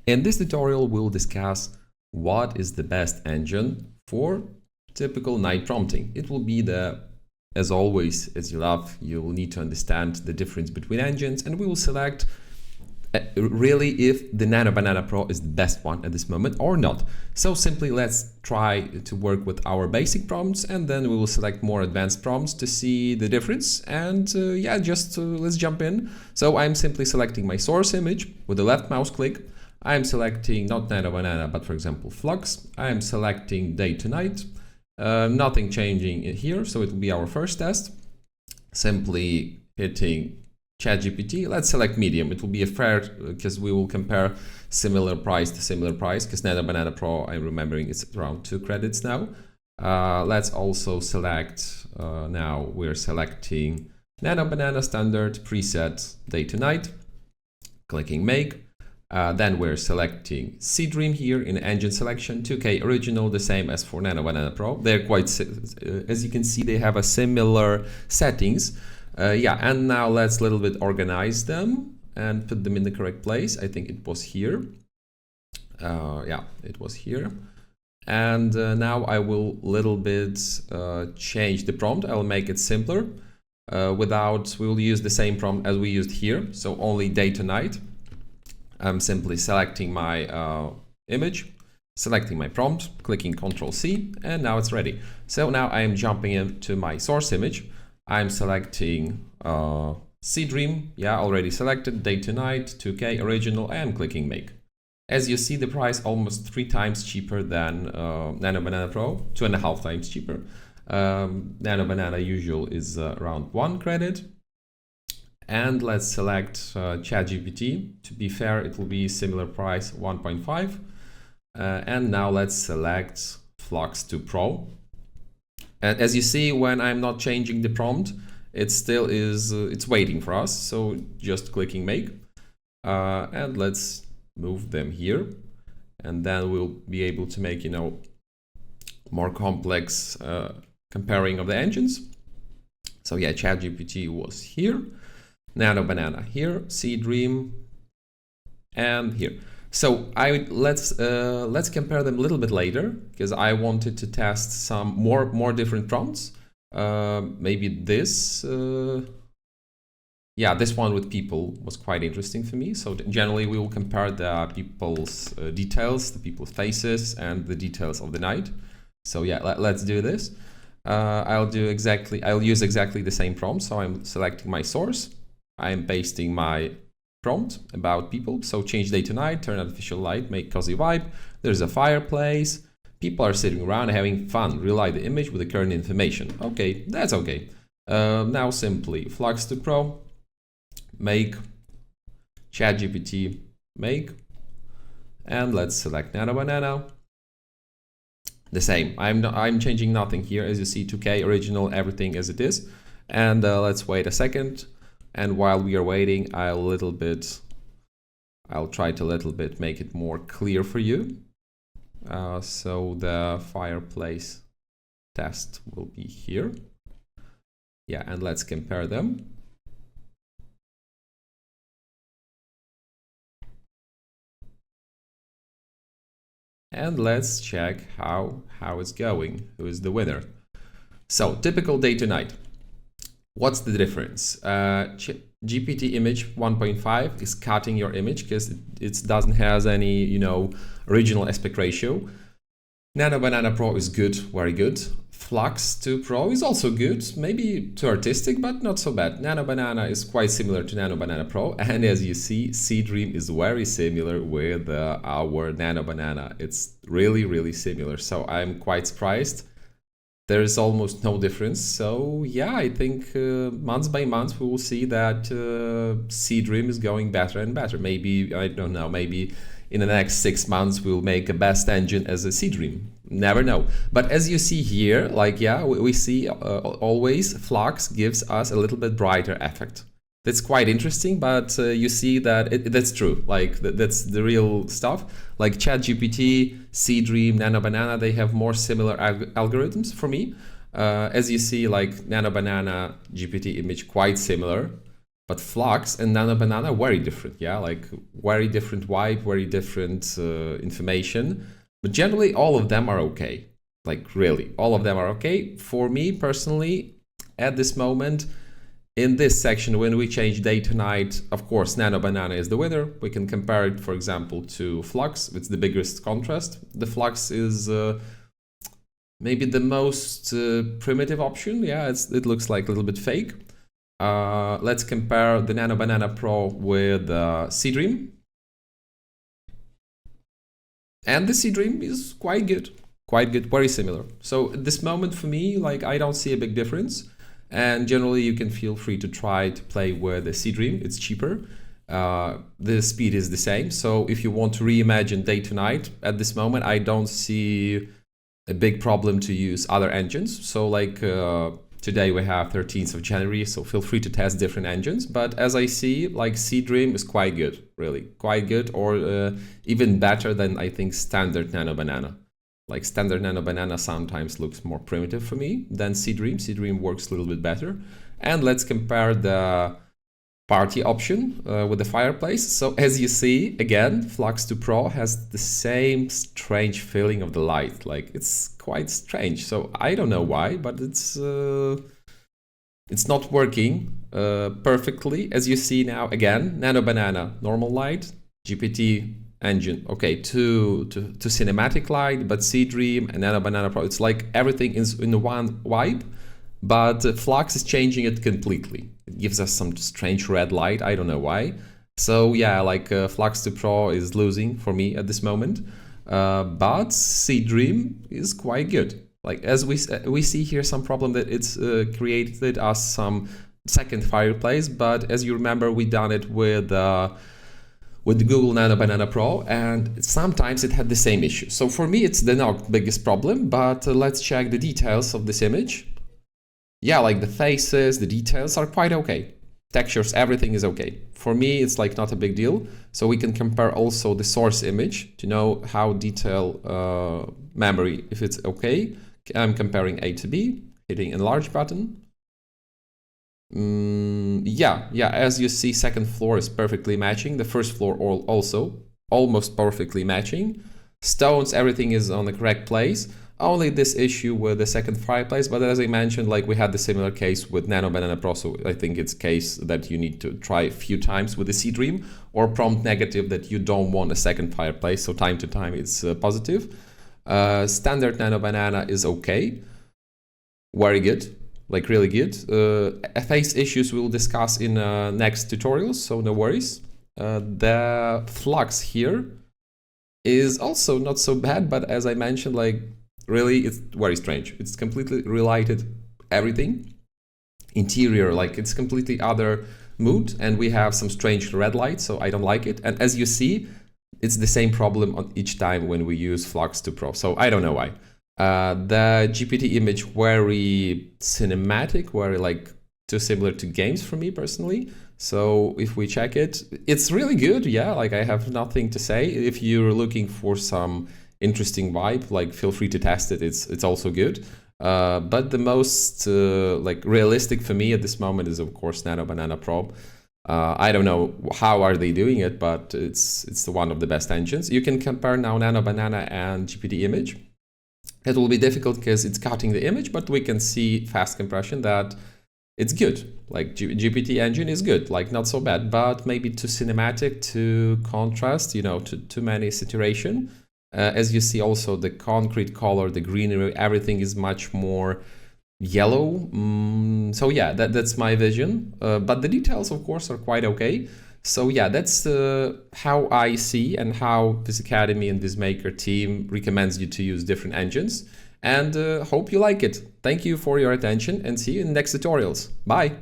In this tutorial, we'll discuss what is the best engine for typical night prompting. It will be as always, as you love, you will need to understand the difference between engines, and we will select really if the NanoBanana Pro is the best one at this moment or not. So simply let's try to work with our basic prompts, and then we will select more advanced prompts to see the difference. And let's jump in. So I'm simply selecting my source image with the left mouse click. I'm selecting not NanoBanana, but for example Flux. I'm selecting day to night. Nothing changing in here, so it will be our first test. Simply hitting ChatGPT. Let's select medium. It will be a fair because we will compare similar price to similar price, because NanoBanana Pro, I'm remembering, it's around 2 credits now. Let's also select, now we're selecting NanoBanana standard preset day to night, clicking make. Then we're selecting Seedream here in engine selection, 2K original, the same as for NanoBanana Pro. They're quite, as you can see, they have a similar settings. And now let's a little bit organize them and put them in the correct place. I think it was here. It was here. And now I will little bit change the prompt. I'll make it simpler. We'll use the same prompt as we used here. So only day to night. I'm simply selecting my image, selecting my prompt, clicking Ctrl+C, and now it's ready. So now I am jumping into my source image. I'm selecting Seedream, already selected, day to night, 2K original, and clicking make. As you see, the price almost 3 times cheaper than NanoBanana Pro, 2.5 times cheaper. NanoBanana usual is around 1 credit. And let's select ChatGPT. To be fair, it will be similar price, 1.5. And now let's select Flux to Pro. And as you see, when I'm not changing the prompt, it still is, it's waiting for us. So just clicking make. And let's move them here. And then we'll be able to make, more complex comparing of the engines. So yeah, ChatGPT was here. NanoBanana here, Seedream, and here. So let's compare them a little bit later, because I wanted to test some more different prompts. Maybe this, this one with people was quite interesting for me. So generally we will compare the people's details, the people's faces, and the details of the night. So yeah, let's do this. I'll use exactly the same prompt. So I'm selecting my source. I'm pasting my prompt about people. So change day to night, turn artificial light, make cozy vibe. There's a fireplace. People are sitting around having fun. Relight the image with the current information. Okay, that's okay. Now simply Flux to Pro, make, ChatGPT, make, and let's select NanoBanana. The same. I'm changing nothing here. As you see, 2K original, everything as it is. And let's wait a second. And while we are waiting, I'll try to little bit make it more clear for you. So the fireplace test will be here. Yeah, and let's compare them. And let's check how it's going, who is the winner. So typical day to night. What's the difference? GPT image 1.5 is cutting your image because it doesn't have any, original aspect ratio. NanoBanana Pro is good, very good. Flux 2 Pro is also good, maybe too artistic, but not so bad. NanoBanana is quite similar to NanoBanana Pro, and as you see, Seedream is very similar with our NanoBanana. It's really, really similar, so I'm quite surprised. There is almost no difference. So yeah, I think month by month we will see that Seedream is going better and better. Maybe, I don't know, maybe in the next 6 months we'll make a best engine as a Seedream. Never know. But as you see here, we see always Flux gives us a little bit brighter effect. That's quite interesting, but you see that that's true. That's the real stuff. Like ChatGPT, Seedream, NanoBanana, they have more similar algorithms for me. As you see, like NanoBanana GPT image quite similar. But Flux and NanoBanana are very different, yeah, like very different vibe, very different information. But generally, all of them are okay. Like really, all of them are okay. For me personally, at this moment, in this section, when we change day to night, of course, NanoBanana is the winner. We can compare it, for example, to Flux. It's the biggest contrast. The Flux is maybe the most primitive option. Yeah, it looks like a little bit fake. Let's compare the NanoBanana Pro with Seedream. And the Seedream is quite good, very similar. So at this moment for me, like I don't see a big difference. And generally you can feel free to try to play with the Seedream, it's cheaper. The speed is the same. So if you want to reimagine day to night, at this moment, I don't see a big problem to use other engines. So like today we have 13th of January, so feel free to test different engines. But as I see, like Seedream is quite good, really quite good, or even better than I think standard NanoBanana. Like standard NanoBanana sometimes looks more primitive for me than Seedream. Seedream works a little bit better. And let's compare the party option with the fireplace. So as you see, again, Flux 2 Pro has the same strange feeling of the light. Like it's quite strange. So I don't know why, but it's not working perfectly. As you see now, again, NanoBanana, normal light, GPT engine, okay, to cinematic light, but Seedream and NanoBanana Pro, it's like everything is in one vibe, but Flux is changing it completely. It gives us some strange red light, I don't know why. So yeah, like Flux 2 Pro is losing for me at this moment, but Seedream is quite good. Like as we see here some problem that it's created us some second fireplace, but as you remember, we done it with the Google NanoBanana Pro, and sometimes it had the same issue. So for me, it's the not biggest problem, but let's check the details of this image. Yeah, like the faces, the details are quite okay. Textures, everything is okay. For me, it's like not a big deal. So we can compare also the source image to know how detail memory, if it's okay. I'm comparing A to B, hitting enlarge button. Yeah, as you see, second floor is perfectly matching. The first floor also almost perfectly matching. Stones, everything is on the correct place. Only this issue with the second fireplace, but as I mentioned, like we had the similar case with NanoBanana Pro, so I think it's a case that you need to try a few times with the Seedream, or prompt negative that you don't want a second fireplace, so time to time it's positive. Standard NanoBanana is okay, very good. Like really good. Face issues we'll discuss in next tutorials, so no worries. The Flux here is also not so bad, but as I mentioned, like really it's very strange. It's completely relighted everything. Interior, like it's completely other mood, and we have some strange red light, so I don't like it. And as you see, it's the same problem on each time when we use Flux 2 Pro, so I don't know why. The GPT image very cinematic, very like too similar to games for me personally. So if we check it, it's really good. Yeah, like I have nothing to say. If you're looking for some interesting vibe, like feel free to test it. It's also good. But the most like realistic for me at this moment is of course NanoBanana Pro. I don't know how are they doing it, but it's one of the best engines. You can compare now NanoBanana and GPT image. It will be difficult because it's cutting the image, but we can see fast compression that it's good. Like GPT engine is good, like not so bad, but maybe too cinematic, too contrast, you know, too many saturation. As you see also the concrete color, the greenery, everything is much more yellow. So yeah, that's my vision. But the details of course are quite okay. So yeah, that's how I see and how VizAcademy and VizMaker team recommends you to use different engines. And hope you like it. Thank you for your attention and see you in the next tutorials. Bye!